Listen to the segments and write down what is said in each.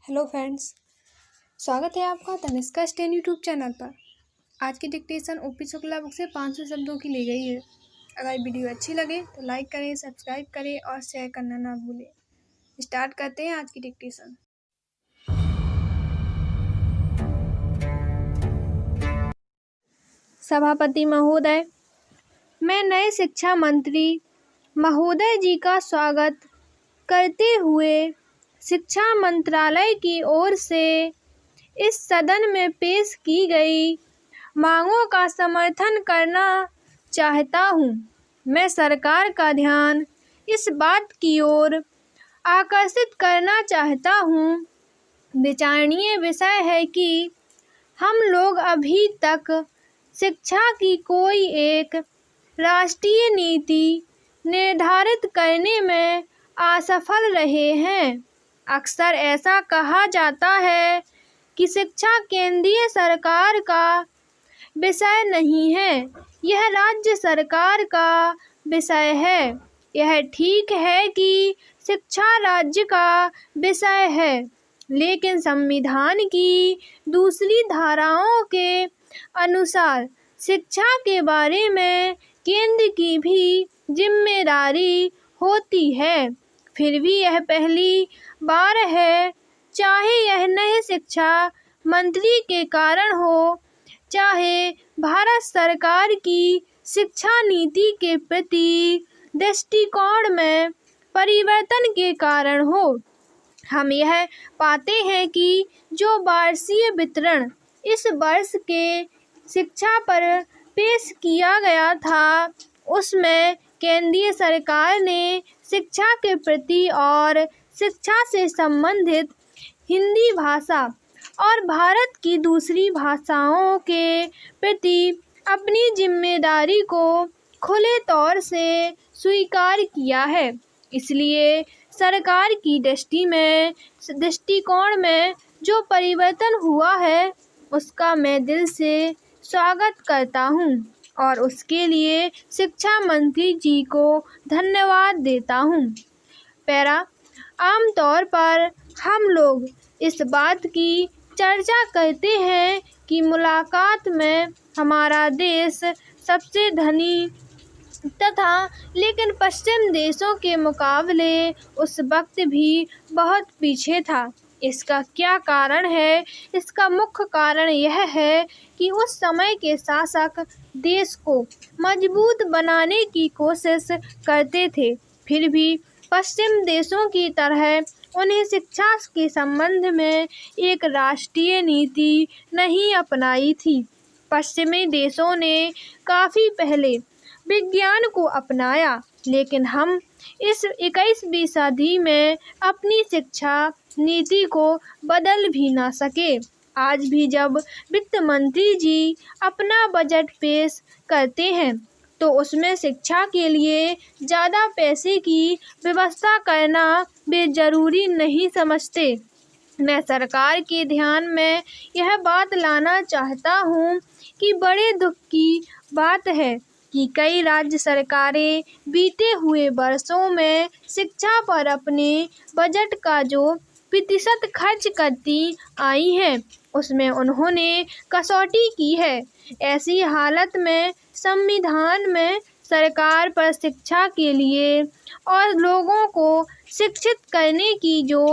Hello friends, स्वागत है आपका तनिष्का स्टेन यूट्यूब चैनल पर। आज की डिक्टेशन ओपी शुक्ला बुक से 500 शब्दों की ली गई है। अगर वीडियो अच्छी लगे तो लाइक करें, सब्सक्राइब करें और शेयर करना ना भूलें। स्टार्ट करते हैं आज की डिक्टेशन। सभापति महोदय, मैं नए शिक्षा मंत्री महोदय जी का स्वागत करते हुए शिक्षा मंत्रालय की ओर से इस सदन में पेश की गई मांगों का समर्थन करना चाहता हूं। मैं सरकार का ध्यान इस बात की ओर आकर्षित करना चाहता हूं। विचारणीय विषय है कि हम लोग अभी तक शिक्षा की कोई एक राष्ट्रीय नीति निर्धारित करने में असफल रहे हैं। अक्सर ऐसा कहा जाता है कि शिक्षा केंद्रीय सरकार का विषय नहीं है, यह राज्य सरकार का विषय है। यह ठीक है कि शिक्षा राज्य का विषय है, लेकिन संविधान की दूसरी धाराओं के अनुसार शिक्षा के बारे में केंद्र की भी जिम्मेदारी होती है। फिर भी यह पहली बार है, चाहे यह नए शिक्षा मंत्री के कारण हो, चाहे भारत सरकार की शिक्षा नीति के प्रति दृष्टिकोण में परिवर्तन के कारण हो। हम यह पाते हैं कि जो वार्षिक विवरण इस वर्ष के शिक्षा पर पेश किया गया था, उसमें केंद्रीय सरकार ने शिक्षा के प्रति और शिक्षा से संबंधित हिंदी भाषा और भारत की दूसरी भाषाओं के प्रति अपनी जिम्मेदारी को खुले तौर से स्वीकार किया है। इसलिए सरकार की दृष्टिकोण में जो परिवर्तन हुआ है, उसका मैं दिल से स्वागत करता हूं और उसके लिए शिक्षा मंत्री जी को धन्यवाद देता हूं। पैरा, आमतौर पर हम लोग इस बात की चर्चा करते हैं कि मुलाकात में हमारा देश सबसे धनी तथा लेकिन पश्चिम देशों के मुकाबले उस वक्त भी बहुत पीछे था। इसका क्या कारण है? इसका मुख्य कारण यह है कि उस समय के शासक देश को मजबूत बनाने की कोशिश करते थे, फिर भी पश्चिम देशों की तरह उन्हें शिक्षा के संबंध में एक राष्ट्रीय नीति नहीं अपनाई थी। पश्चिमी देशों ने काफ़ी पहले विज्ञान को अपनाया, लेकिन हम इस 21वीं सदी में अपनी शिक्षा नीति को बदल भी ना सके। आज भी जब वित्त मंत्री जी अपना बजट पेश करते हैं, तो उसमें शिक्षा के लिए ज़्यादा पैसे की व्यवस्था करना वे ज़रूरी नहीं समझते। मैं सरकार के ध्यान में यह बात लाना चाहता हूँ कि बड़े दुख की बात है कि कई राज्य सरकारें बीते हुए वर्षों में शिक्षा पर अपने बजट का जो प्रतिशत खर्च करती आई हैं, उसमें उन्होंने कसौटी की है। ऐसी हालत में संविधान में सरकार पर शिक्षा के लिए और लोगों को शिक्षित करने की जो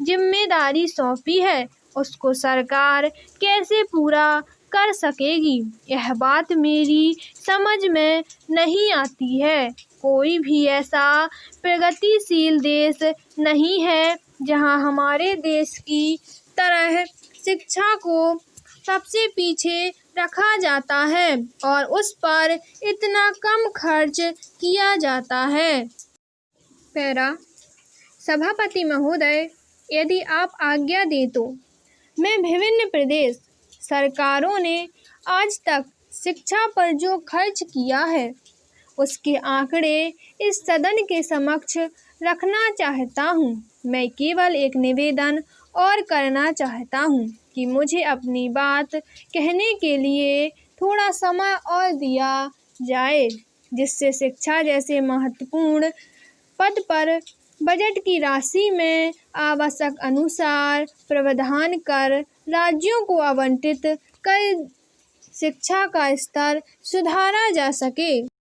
जिम्मेदारी सौंपी है, उसको सरकार कैसे पूरा कर सकेगी? यह बात मेरी समझ में नहीं आती है। कोई भी ऐसा प्रगतिशील देश नहीं है जहां हमारे देश की तरह शिक्षा को सबसे पीछे रखा जाता है और उस पर इतना कम खर्च किया जाता है। पैरा, सभापति महोदय, यदि आप आज्ञा दें तो मैं विभिन्न प्रदेश सरकारों ने आज तक शिक्षा पर जो खर्च किया है, उसके आंकड़े इस सदन के समक्ष रखना चाहता हूँ। मैं केवल एक निवेदन और करना चाहता हूँ कि मुझे अपनी बात कहने के लिए थोड़ा समय और दिया जाए, जिससे शिक्षा जैसे महत्वपूर्ण पद पर बजट की राशि में आवश्यक अनुसार प्रावधान कर राज्यों को आवंटित कर शिक्षा का स्तर सुधारा जा सके।